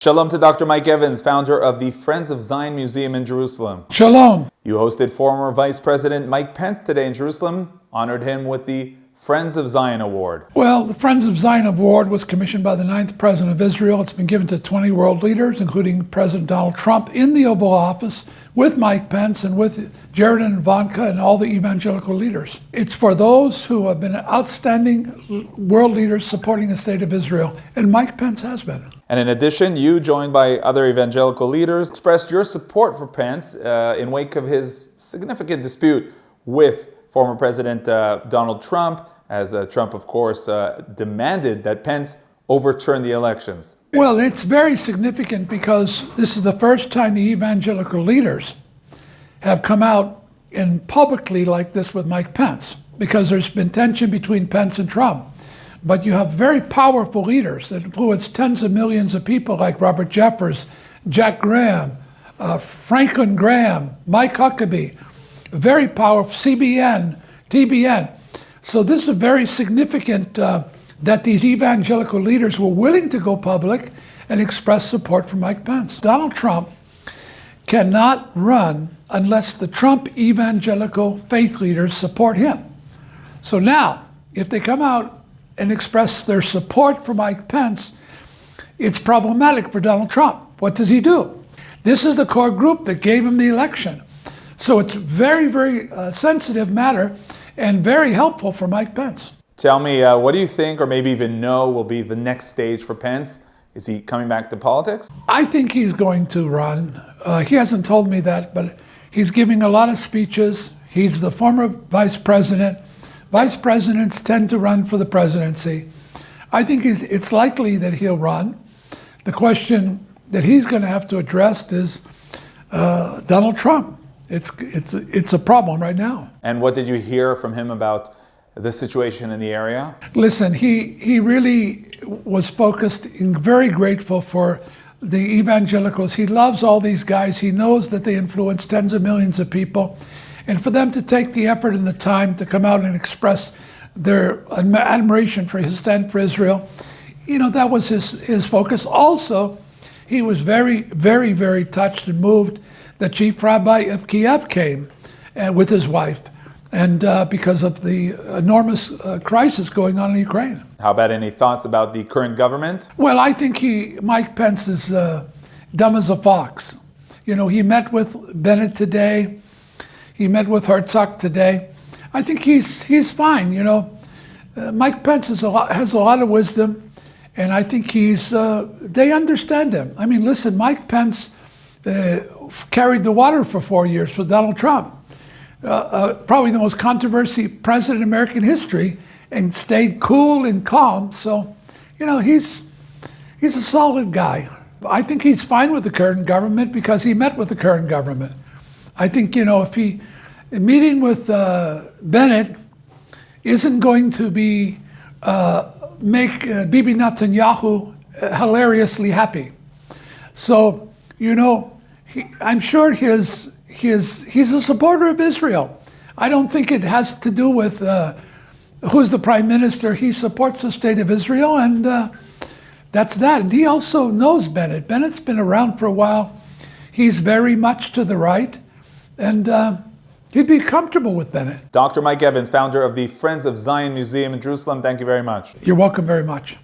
Shalom to Dr. Mike Evans, founder of the Friends of Zion Museum in Jerusalem. Shalom. You hosted former Vice President Mike Pence today in Jerusalem, honored him with the Friends of Zion Award. Well, the Friends of Zion Award was commissioned by the 9th President of Israel. It's been given to 20 world leaders, including President Donald Trump in the Oval Office, with Mike Pence and with Jared and Ivanka and all the evangelical leaders. It's for those who have been outstanding world leaders supporting the state of Israel, and Mike Pence has been. And in addition, you, joined by other evangelical leaders, expressed your support for Pence in wake of his significant dispute with former President Donald Trump, as Trump, of course, demanded that Pence overturn the elections. Well, it's very significant because this is the first time the evangelical leaders have come out in publicly like this with Mike Pence, because there's been tension between Pence and Trump. But you have very powerful leaders that influence tens of millions of people like Robert Jeffers, Jack Graham, Franklin Graham, Mike Huckabee, very powerful, CBN, TBN. So this is very significant that these evangelical leaders were willing to go public and express support for Mike Pence. Donald Trump cannot run unless the Trump evangelical faith leaders support him. So now, if they come out and express their support for Mike Pence, it's problematic for Donald Trump. What does he do? This is the core group that gave him the election. So it's very, very sensitive matter and very helpful for Mike Pence. Tell me, what do you think, or maybe even know, will be the next stage for Pence? Is he coming back to politics? I think he's going to run. He hasn't told me that, but he's giving a lot of speeches. He's the former vice president. Vice presidents tend to run for the presidency. I think it's likely that he'll run. The question that he's going to have to address is Donald Trump. It's a problem right now. And what did you hear from him about the situation in the area? Listen, he really was focused and very grateful for the evangelicals. He loves all these guys. He knows that they influence tens of millions of people. And for them to take the effort and the time to come out and express their admiration for his stand for Israel, that was his focus. Also, he was very, very, very touched and moved that Chief Rabbi of Kiev came with his wife, and because of the enormous crisis going on in Ukraine. How about any thoughts about the current government? Well, I think Mike Pence is dumb as a fox. He met with Bennett today. He met with Herzog today. I think he's fine. Mike Pence has a lot of wisdom, and I think they understand him. I mean, listen, Mike Pence carried the water for 4 years for Donald Trump, probably the most controversial president in American history, and stayed cool and calm. So, he's a solid guy. I think he's fine with the current government because he met with the current government. I think, if he meeting with Bennett isn't going to be make Bibi Netanyahu hilariously happy. So, I'm sure he's a supporter of Israel. I don't think it has to do with who's the prime minister. He supports the state of Israel, and that's that. And he also knows Bennett. Bennett's been around for a while. He's very much to the right, and he'd be comfortable with Bennett. Dr. Mike Evans, founder of the Friends of Zion Museum in Jerusalem, thank you very much. You're welcome very much.